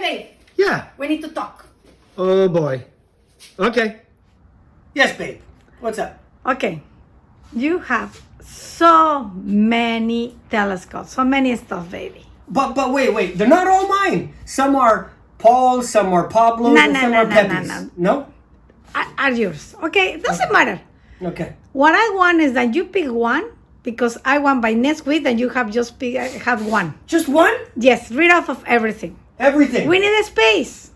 babe. Yeah. We need to talk. Oh boy. Okay. Yes, babe. What's up? Okay. You have so many telescopes, so many stuff, baby. But wait. They're not all mine. Some are Paul's, some are Pablo's, and some are Pepe's. No? Are yours. Okay, it doesn't matter. Okay. What I want is that you pick one because I want by next week that you have just have one. Just one? Yes, rid off of everything. Everything. We need a space.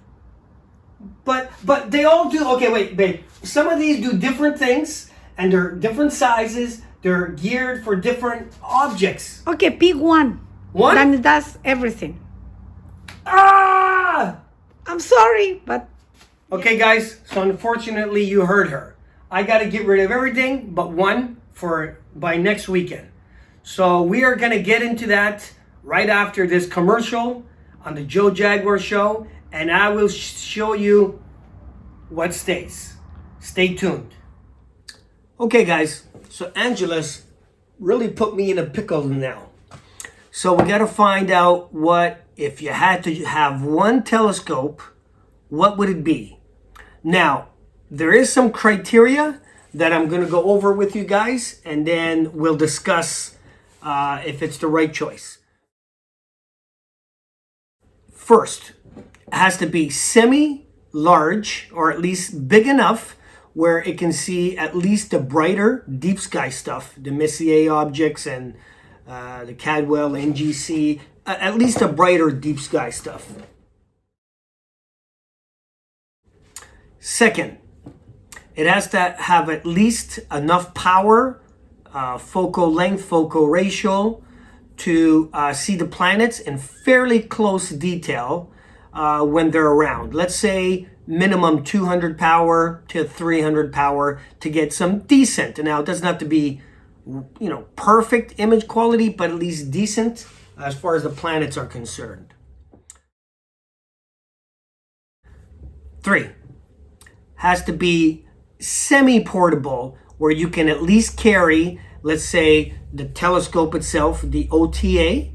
But they all do. Okay, wait, babe. Some of these do different things, and they're different sizes. They're geared for different objects. Okay, pick one. One? Then it does everything. Ah! I'm sorry, but Okay, guys. So unfortunately, you heard her. I got to get rid of everything but one by next weekend. So we are gonna get into that right after this commercial on the Joe Jaguar Show, and I will show you what stays. Stay tuned. Okay, guys. So Angela's really put me in a pickle now. So we got to find out what, if you had to have one telescope, what would it be? Now, there is some criteria that I'm going to go over with you guys, and then we'll discuss if it's the right choice. First, it has to be semi-large, or at least big enough where it can see at least the brighter deep sky stuff, the Messier objects and the Cadwell, NGC, at least a brighter deep sky stuff. Second, it has to have at least enough power, focal length, focal ratio, to see the planets in fairly close detail when they're around. Let's say minimum 200 power to 300 power to get some decent. Now, it doesn't have to be, perfect image quality, but at least decent as far as the planets are concerned. 3, has to be semi-portable, where you can at least carry, let's say, the telescope itself, the OTA,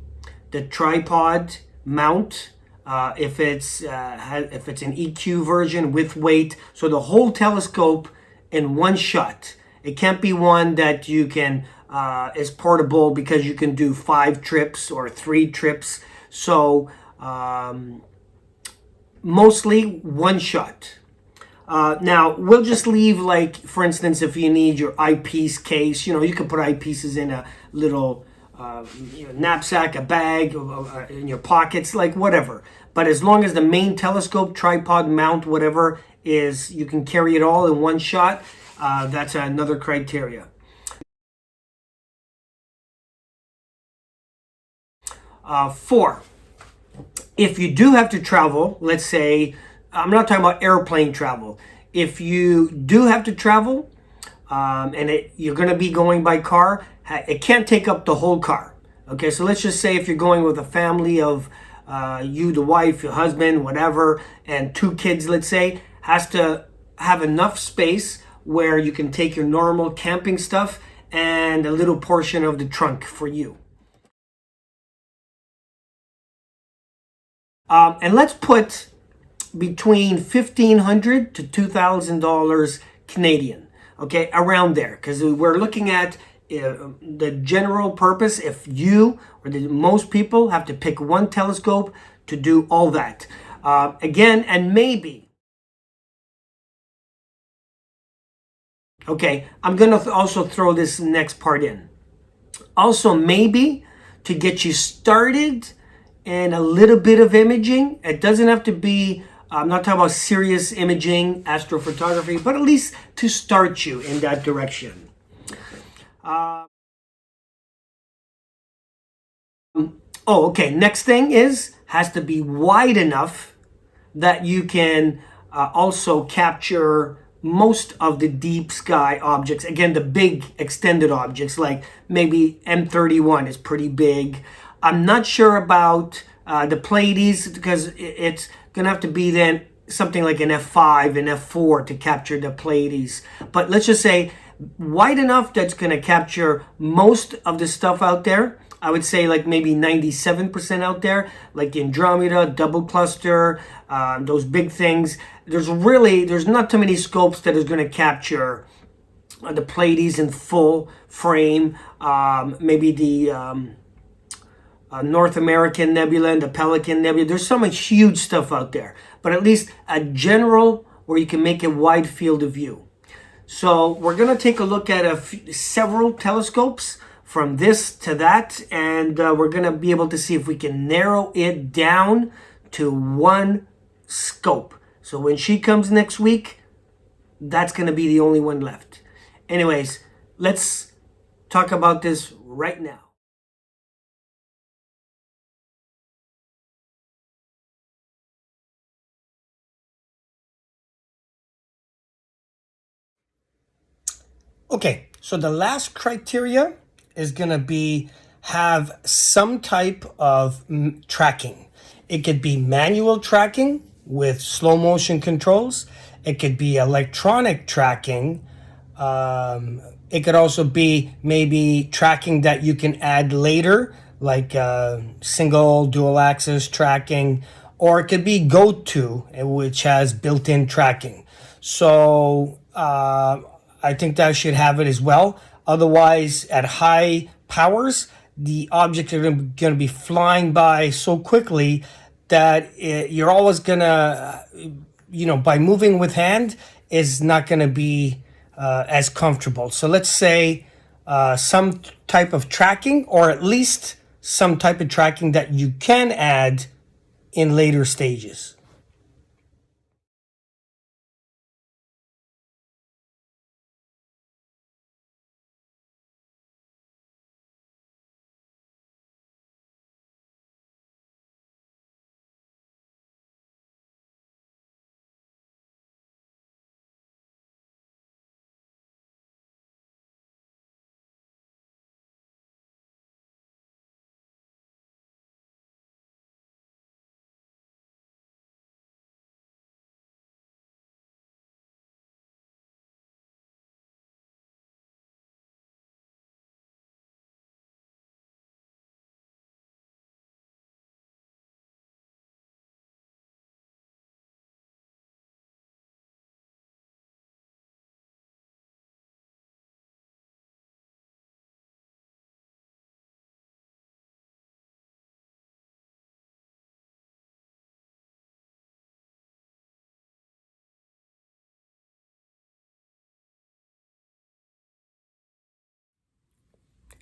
the tripod mount, if it's an EQ version with weight, so the whole telescope in one shot. It can't be one that you can is portable because you can do 5 trips or 3 trips. So mostly one shot. Now we'll just leave, like, for instance, if you need your eyepiece case, you can put eyepieces in a little knapsack, a bag, in your pockets, like whatever. But as long as the main telescope, tripod, mount, whatever, is, you can carry it all in one shot, that's another criteria. 4, if you do have to travel, let's say, I'm not talking about airplane travel. If you do have to travel, and you're going to be going by car, it can't take up the whole car. Okay, so let's just say if you're going with a family of you, the wife, your husband, whatever, and 2 kids, let's say, has to have enough space where you can take your normal camping stuff and a little portion of the trunk for you. And let's put between $1,500 to $2,000 Canadian, okay, around there, because we're looking at the general purpose. If you or most people have to pick one telescope to do all that, again, and maybe, okay, I'm gonna also throw this next part in. Also, maybe to get you started and a little bit of imaging. It doesn't have to be, I'm not talking about serious imaging, astrophotography, but at least to start you in that direction. Okay, next thing has to be wide enough that you can also capture most of the deep sky objects. Again, the big extended objects, like maybe M31 is pretty big. I'm not sure about the Pleiades, because it's going to have to be then something like an F5 and F4 to capture the Pleiades. But let's just say wide enough that's going to capture most of the stuff out there. I would say like maybe 97% out there, like the Andromeda, double cluster, those big things. There's not too many scopes that is going to capture the Pleiades in full frame, maybe the North American Nebula and the Pelican Nebula. There's so much huge stuff out there, but at least a general where you can make a wide field of view. So we're going to take a look at several telescopes from this to that, and we're going to be able to see if we can narrow it down to one scope. So when she comes next week, that's going to be the only one left. Anyways, let's talk about this right now. Okay, so the last criteria is going to be have some type of tracking. It could be manual tracking with slow motion controls. It could be electronic tracking. It could also be maybe tracking that you can add later, like single dual axis tracking, or it could be go-to, which has built-in tracking. So I think that should have it as well. Otherwise, at high powers, the objects are going to be flying by so quickly that you're always going to, by moving with hand is not going to be as comfortable. So let's say some type of tracking, or at least some type of tracking that you can add in later stages.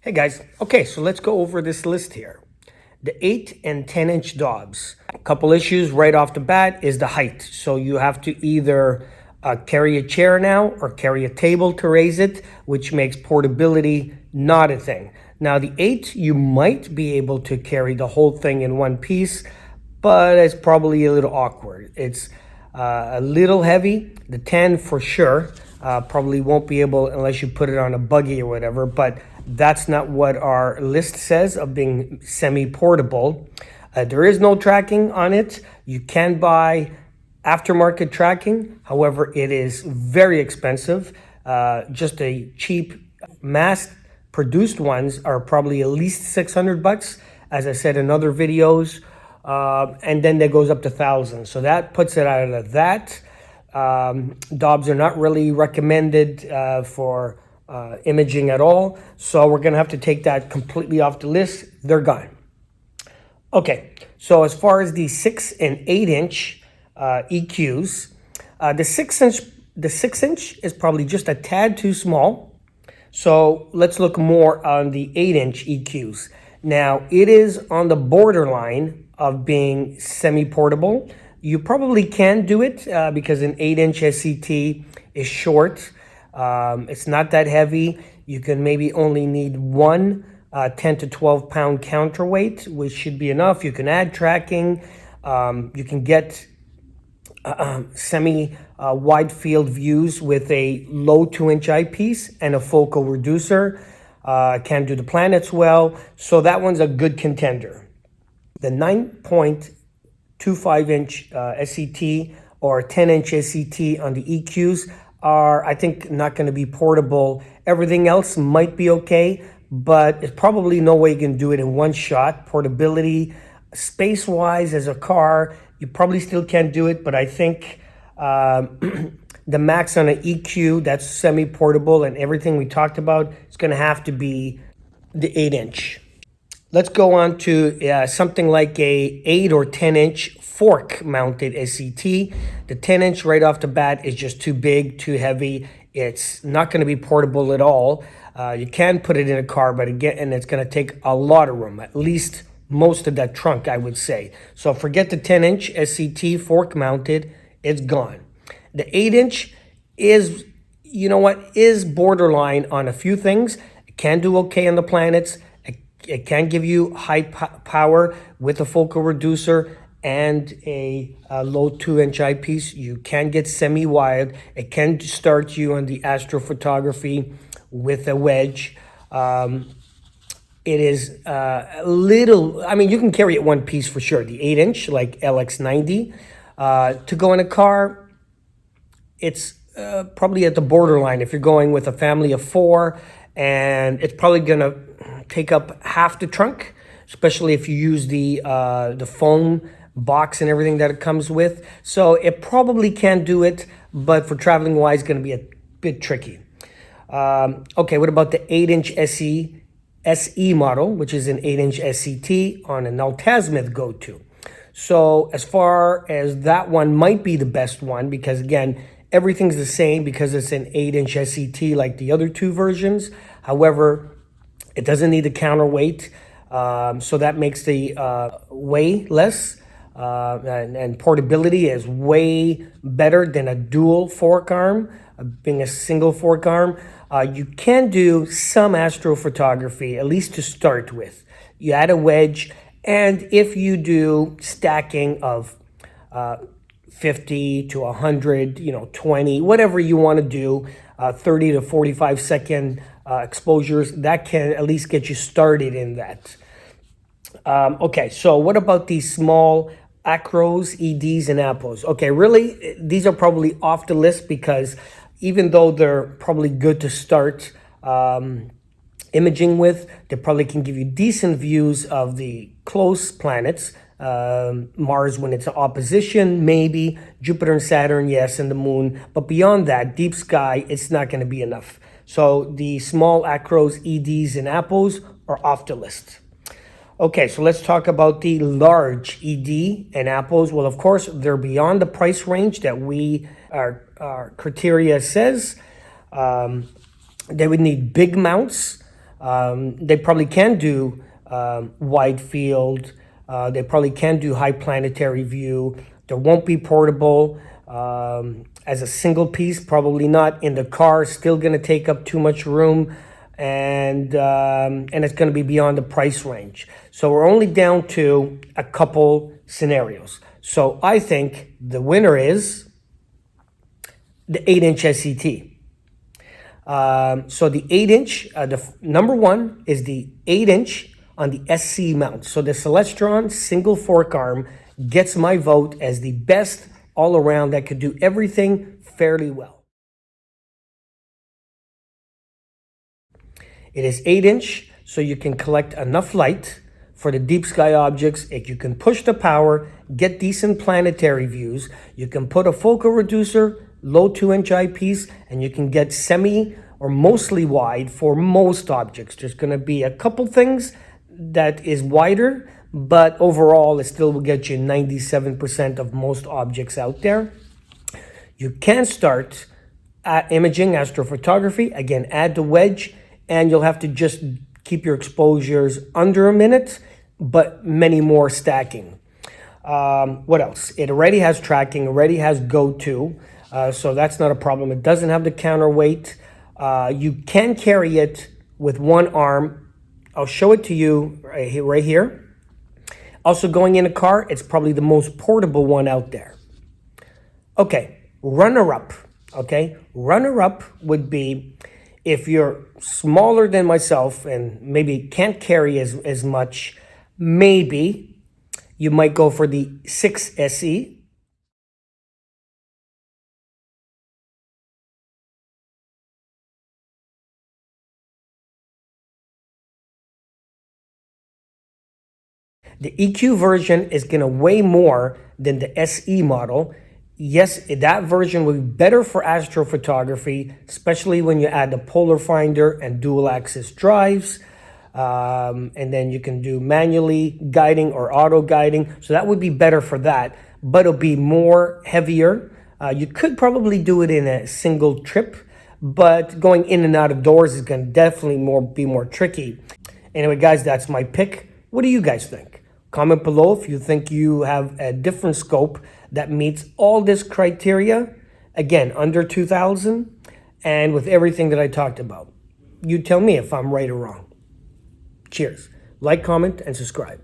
Hey guys, okay, so let's go over this list here. The 8 and 10 inch Dobbs. A couple issues right off the bat is the height. So you have to either carry a chair now or carry a table to raise it, which makes portability not a thing. Now the 8, you might be able to carry the whole thing in one piece, but it's probably a little awkward. It's a little heavy. The 10 for sure, probably won't be able unless you put it on a buggy or whatever, but that's not what our list says of being semi-portable. There is no tracking on it. You can buy aftermarket tracking. However, it is very expensive. Just a cheap mass-produced ones are probably at least $600, as I said in other videos. And then that goes up to thousands. So that puts it out of that. Dobbs are not really recommended for imaging at all. So we're going to have to take that completely off the list. They're gone. Okay, so as far as the 6 and 8 inch EQs, the 6 inch is probably just a tad too small. So let's look more on the 8 inch EQs. Now it is on the borderline of being semi-portable. You probably can do it because an 8 inch SCT is short. It's not that heavy. You can maybe only need one 10 to 12 pound counterweight, which should be enough. You can add tracking. You can get semi wide field views with a low 2 inch eyepiece and a focal reducer. Can do the planets well. So that one's a good contender. The 9.25 inch SCT or 10 inch SCT on the EQs, are, I think, not going to be portable. Everything else might be okay, but it's probably no way you can do it in one shot. Portability, space-wise, as a car, you probably still can't do it, but I think the max on an EQ that's semi-portable and everything we talked about is going to have to be the 8-inch. Let's go on to something like a 8 or 10-inch fork-mounted SCT. The 10-inch right off the bat is just too big, too heavy. It's not going to be portable at all. You can put it in a car, but again, and it's going to take a lot of room, at least most of that trunk, I would say. So forget the 10-inch SCT fork-mounted. It's gone. The 8-inch is, you know what, is borderline on a few things. It can do okay on the planets. It can give you high power with a focal reducer and a low 2-inch eyepiece. You can get semi-wide. It can start you on the astrophotography with a wedge. It is a little, I mean, you can carry it one piece for sure. The 8-inch, like LX90. To go in a car, it's probably at the borderline if you're going with a family of 4, and it's probably going to take up half the trunk, especially if you use the foam box and everything that it comes with. So it probably can do it, but for traveling wise, it's going to be a bit tricky. Okay, what about the 8-inch SE model, which is an 8-inch SCT on an Altazimuth go-to. So as far as that one might be the best one, because again, everything's the same because it's an 8-inch SCT like the other two versions. However, it doesn't need a counterweight, so that makes the weigh less, and portability is way better than a dual fork arm, being a single fork arm. You can do some astrophotography, at least to start with. You add a wedge, and if you do stacking of 50 to 100, 20, whatever you want to do, 30 to 45 second exposures, that can at least get you started in that. Okay, so what about these small acros, EDs, and APOS? Okay, really, these are probably off the list because even though they're probably good to start imaging with, they probably can give you decent views of the close planets. Mars when it's in opposition, maybe. Jupiter and Saturn, yes, and the moon. But beyond that, deep sky, it's not going to be enough. So the small acros, EDs, and APOS are off the list. Okay, so let's talk about the large ED and APOS. Well, of course, they're beyond the price range that our criteria says. They would need big mounts. They probably can do wide field. They probably can do high planetary view. There won't be portable as a single piece, probably not. In the car, still going to take up too much room, and it's going to be beyond the price range. So we're only down to a couple scenarios. So I think the winner is the 8-inch SCT. So the 8-inch, the number one is the 8-inch on the SC mount. So the Celestron single fork arm gets my vote as the best all around that could do everything fairly well. It is 8-inch, so you can collect enough light for the deep sky objects. You can push the power, get decent planetary views. You can put a focal reducer, low 2-inch eyepiece, and you can get semi or mostly wide for most objects. There's going to be a couple things that is wider, but overall it still will get you 97% of most objects out there. You can start imaging, astrophotography. Again, add the wedge, and you'll have to just keep your exposures under a minute, but many more stacking. What else? It already has tracking, already has go-to, so that's not a problem. It doesn't have the counterweight. You can carry it with one arm. I'll show it to you right here. Also going in a car, it's probably the most portable one out there. Okay, runner-up, okay? Runner-up would be if you're smaller than myself and maybe can't carry as much, maybe you might go for the 6 SE. The EQ version is going to weigh more than the SE model. Yes, that version will be better for astrophotography, especially when you add the polar finder and dual axis drives. And then you can do manually guiding or auto guiding. So that would be better for that, but it'll be more heavier. You could probably do it in a single trip, but going in and out of doors is going to definitely be more tricky. Anyway, guys, that's my pick. What do you guys think? Comment below if you think you have a different scope that meets all this criteria. Again, under 2000 and with everything that I talked about. You tell me if I'm right or wrong. Cheers. Like, comment, and subscribe.